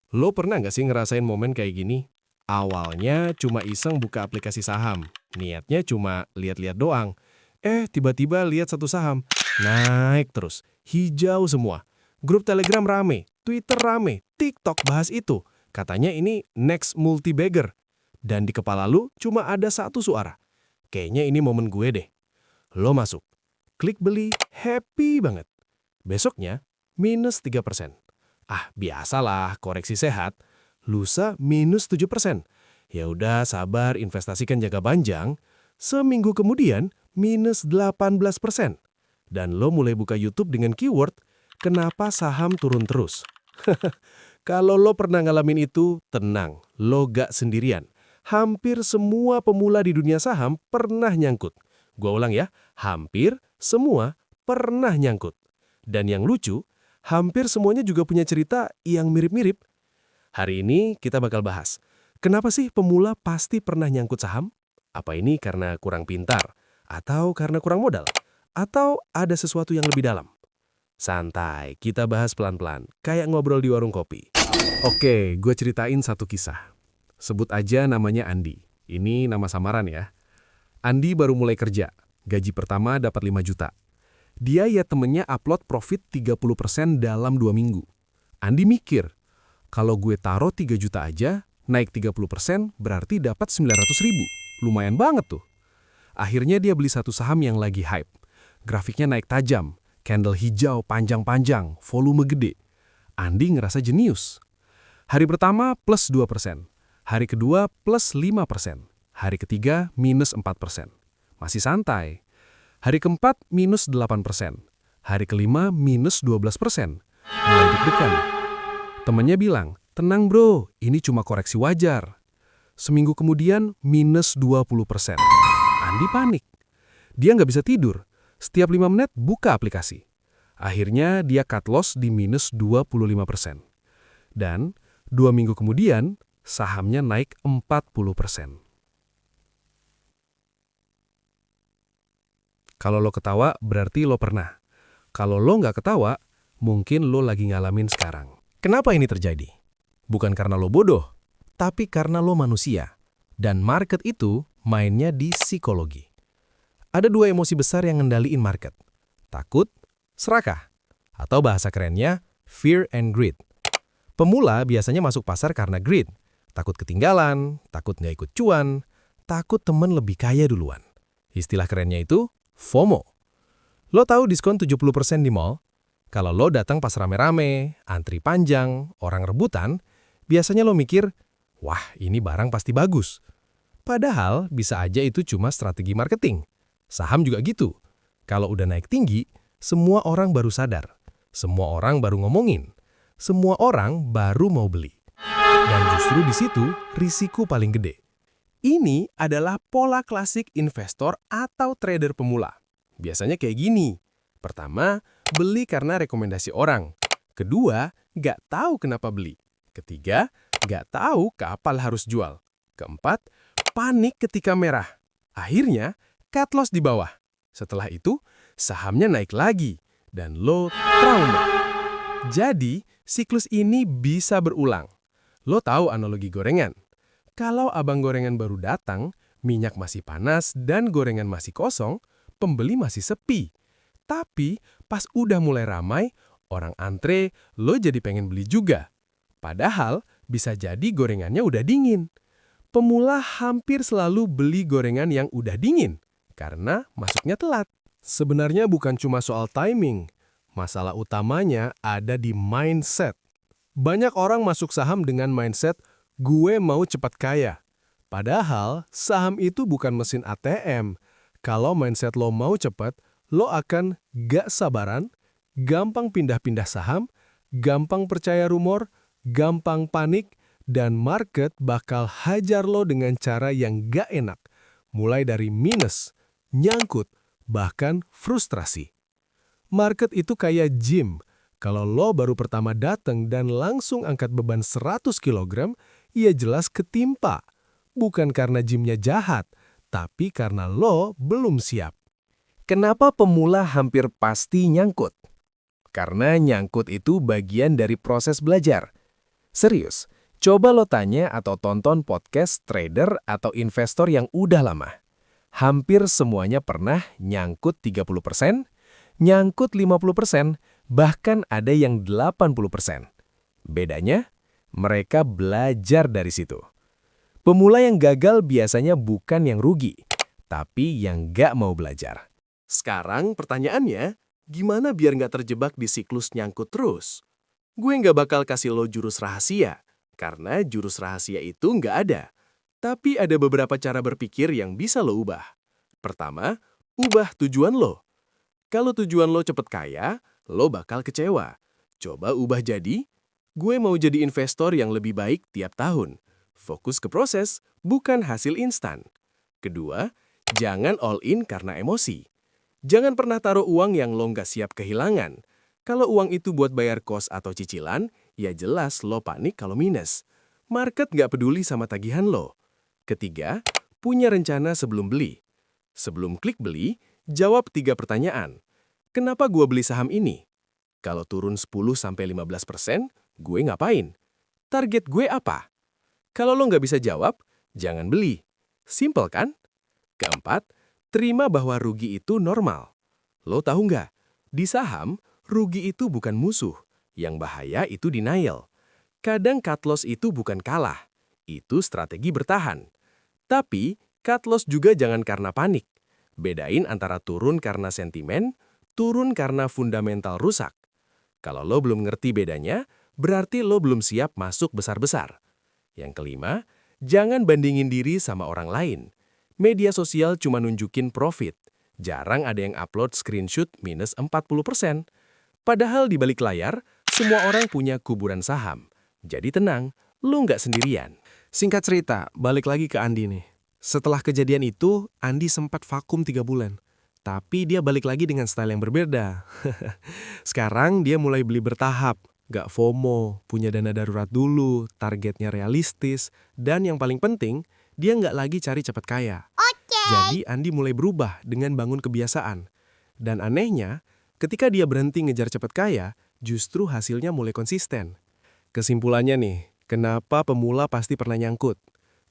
Lo pernah nggak sih ngerasain momen kayak gini? Awalnya cuma iseng buka aplikasi saham. Niatnya cuma lihat-lihat doang. Tiba-tiba lihat satu saham. Naik terus. Hijau semua. Grup Telegram rame. Twitter rame. TikTok bahas itu. Katanya ini next multi-bagger. Dan di kepala lu cuma ada satu suara. Kayaknya ini momen gue deh. Lo masuk. Klik beli. Happy banget. Besoknya minus 3%. Biasalah, koreksi sehat. Lusa minus 7%. Ya udah, sabar, investasikan jangka panjang. Seminggu kemudian, minus 18%. Dan lo mulai buka YouTube dengan keyword, kenapa saham turun terus? Kalau lo pernah ngalamin itu, tenang, lo gak sendirian. Hampir semua pemula di dunia saham pernah nyangkut. Gua ulang ya, hampir semua pernah nyangkut. Dan yang lucu, hampir semuanya juga punya cerita yang mirip-mirip. Hari ini kita bakal bahas, kenapa sih pemula pasti pernah nyangkut saham? Apa ini karena kurang pintar? Atau karena kurang modal? Atau ada sesuatu yang lebih dalam? Santai, kita bahas pelan-pelan, kayak ngobrol di warung kopi. Oke, gue ceritain satu kisah. Sebut aja namanya Andi. Ini nama samaran ya. Andi baru mulai kerja, gaji pertama dapat 5 juta. Dia ya temennya upload profit 30% dalam 2 minggu. Andi mikir, kalau gue taruh 3 juta aja, naik 30% berarti dapat 900 ribu. Lumayan banget tuh. Akhirnya dia beli satu saham yang lagi hype. Grafiknya naik tajam, candle hijau panjang-panjang, volume gede. Andi ngerasa jenius. Hari pertama plus 2%, hari kedua plus 5%, hari ketiga minus 4%. Masih santai. Hari keempat minus 8%, hari kelima minus 12%. Mulai deg-degan. Temannya bilang, tenang bro, ini cuma koreksi wajar. Seminggu kemudian minus 20%. Andi panik. Dia nggak bisa tidur. Setiap 5 menit buka aplikasi. Akhirnya dia cut loss di minus 25%. Dan 2 minggu kemudian sahamnya naik 40%. Kalau lo ketawa, berarti lo pernah. Kalau lo nggak ketawa, mungkin lo lagi ngalamin sekarang. Kenapa ini terjadi? Bukan karena lo bodoh, tapi karena lo manusia. Dan market itu mainnya di psikologi. Ada 2 emosi besar yang ngendaliin market. Takut, serakah. Atau bahasa kerennya, fear and greed. Pemula biasanya masuk pasar karena greed. Takut ketinggalan, takut nggak ikut cuan, takut temen lebih kaya duluan. Istilah kerennya itu FOMO. Lo tahu diskon 70% di mall? Kalau lo datang pas rame-rame, antri panjang, orang rebutan, biasanya lo mikir, wah ini barang pasti bagus. Padahal bisa aja itu cuma strategi marketing. Saham juga gitu. Kalau udah naik tinggi, semua orang baru sadar. Semua orang baru ngomongin. Semua orang baru mau beli. Dan justru di situ risiko paling gede. Ini adalah pola klasik investor atau trader pemula. Biasanya kayak gini. Pertama, beli karena rekomendasi orang. Kedua, nggak tahu kenapa beli. Ketiga, nggak tahu kapan harus jual. Keempat, panik ketika merah. Akhirnya, cut loss di bawah. Setelah itu, sahamnya naik lagi. Dan lo trauma. Jadi, siklus ini bisa berulang. Lo tahu analogi gorengan? Kalau abang gorengan baru datang, minyak masih panas dan gorengan masih kosong, pembeli masih sepi. Tapi pas udah mulai ramai, orang antre, lo jadi pengen beli juga. Padahal bisa jadi gorengannya udah dingin. Pemula hampir selalu beli gorengan yang udah dingin, karena masuknya telat. Sebenarnya bukan cuma soal timing. Masalah utamanya ada di mindset. Banyak orang masuk saham dengan mindset, gue mau cepat kaya. Padahal, saham itu bukan mesin ATM. Kalau mindset lo mau cepat, lo akan gak sabaran, gampang pindah-pindah saham, gampang percaya rumor, gampang panik, dan market bakal hajar lo dengan cara yang gak enak. Mulai dari minus, nyangkut, bahkan frustrasi. Market itu kayak gym. Kalau lo baru pertama datang dan langsung angkat beban 100 kg, ya jelas ketimpa. Bukan karena gymnya jahat, tapi karena lo belum siap. Kenapa pemula hampir pasti nyangkut? Karena nyangkut itu bagian dari proses belajar. Serius, coba lo tanya atau tonton podcast trader atau investor yang udah lama. Hampir semuanya pernah nyangkut 30%, nyangkut 50%, bahkan ada yang 80%. Bedanya, mereka belajar dari situ. Pemula yang gagal biasanya bukan yang rugi, tapi yang nggak mau belajar. Sekarang pertanyaannya, gimana biar nggak terjebak di siklus nyangkut terus? Gue nggak bakal kasih lo jurus rahasia, karena jurus rahasia itu nggak ada. Tapi ada beberapa cara berpikir yang bisa lo ubah. Pertama, ubah tujuan lo. Kalau tujuan lo cepet kaya, lo bakal kecewa. Coba ubah jadi, gue mau jadi investor yang lebih baik tiap tahun. Fokus ke proses, bukan hasil instan. Kedua, jangan all in karena emosi. Jangan pernah taruh uang yang lo nggak siap kehilangan. Kalau uang itu buat bayar kos atau cicilan, ya jelas lo panik kalau minus. Market nggak peduli sama tagihan lo. Ketiga, punya rencana sebelum beli. Sebelum klik beli, jawab 3 pertanyaan. Kenapa gua beli saham ini? Kalau turun 10-15%, gue ngapain? Target gue apa? Kalau lo nggak bisa jawab, jangan beli. Simple kan? Keempat, terima bahwa rugi itu normal. Lo tahu nggak? Di saham, rugi itu bukan musuh. Yang bahaya itu denial. Kadang cut loss itu bukan kalah. Itu strategi bertahan. Tapi, cut loss juga jangan karena panik. Bedain antara turun karena sentimen, turun karena fundamental rusak. Kalau lo belum ngerti bedanya, berarti lo belum siap masuk besar-besar. Yang kelima, jangan bandingin diri sama orang lain. Media sosial cuma nunjukin profit. Jarang ada yang upload screenshot minus 40%. Padahal di balik layar, semua orang punya kuburan saham. Jadi tenang, lo nggak sendirian. Singkat cerita, balik lagi ke Andi nih. Setelah kejadian itu, Andi sempat vakum 3 bulan. Tapi dia balik lagi dengan style yang berbeda. Sekarang dia mulai beli bertahap, gak FOMO, punya dana darurat dulu, targetnya realistis, dan yang paling penting, dia nggak lagi cari cepat kaya. Jadi Andi mulai berubah dengan bangun kebiasaan. Dan anehnya, ketika dia berhenti ngejar cepat kaya, justru hasilnya mulai konsisten. Kesimpulannya nih, kenapa pemula pasti pernah nyangkut?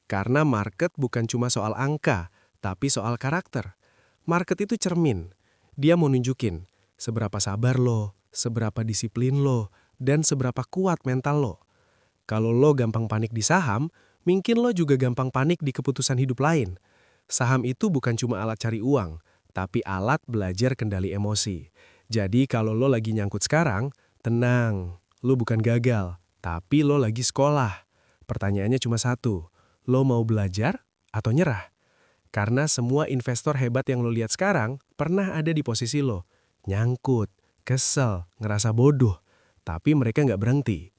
Karena market bukan cuma soal angka, tapi soal karakter. Market itu cermin. Dia mau nunjukin seberapa sabar lo, seberapa disiplin lo, dan seberapa kuat mental lo. Kalau lo gampang panik di saham, mungkin lo juga gampang panik di keputusan hidup lain. Saham itu bukan cuma alat cari uang, tapi alat belajar kendali emosi. Jadi kalau lo lagi nyangkut sekarang, tenang, lo bukan gagal, tapi lo lagi sekolah. Pertanyaannya cuma satu, lo mau belajar atau nyerah? Karena semua investor hebat yang lo lihat sekarang pernah ada di posisi lo. Nyangkut, kesel, ngerasa bodoh. Tapi mereka nggak berhenti.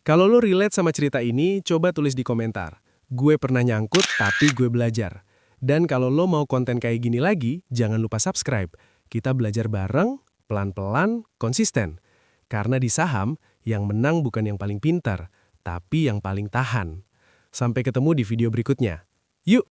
Kalau lo relate sama cerita ini, coba tulis di komentar. Gue pernah nyangkut, tapi gue belajar. Dan kalau lo mau konten kayak gini lagi, jangan lupa subscribe. Kita belajar bareng, pelan-pelan, konsisten. Karena di saham, yang menang bukan yang paling pintar, tapi yang paling tahan. Sampai ketemu di video berikutnya. Yuk!